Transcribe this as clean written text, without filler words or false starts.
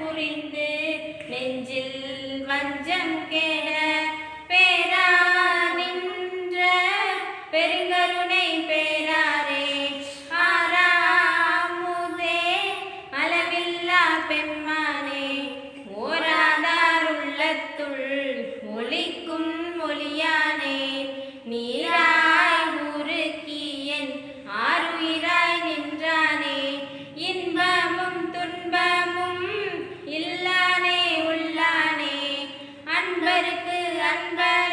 புரிந்து நெஞ்சில் வஞ்சம் கேட பேரா நின்ற பெருங்கருணை பேராரே ஆறாமுதே அளவில்லா பெம்மானே ஓராதார் உள்ளத்துள் ஒளிக்கும் ஒளியானே நீராய் உருக்கியன் ஆருயிராய் நின்றானே இன்பமும் துன்பமும் இல்லானே உள்ளானே அன்பருக்கு அன்பர்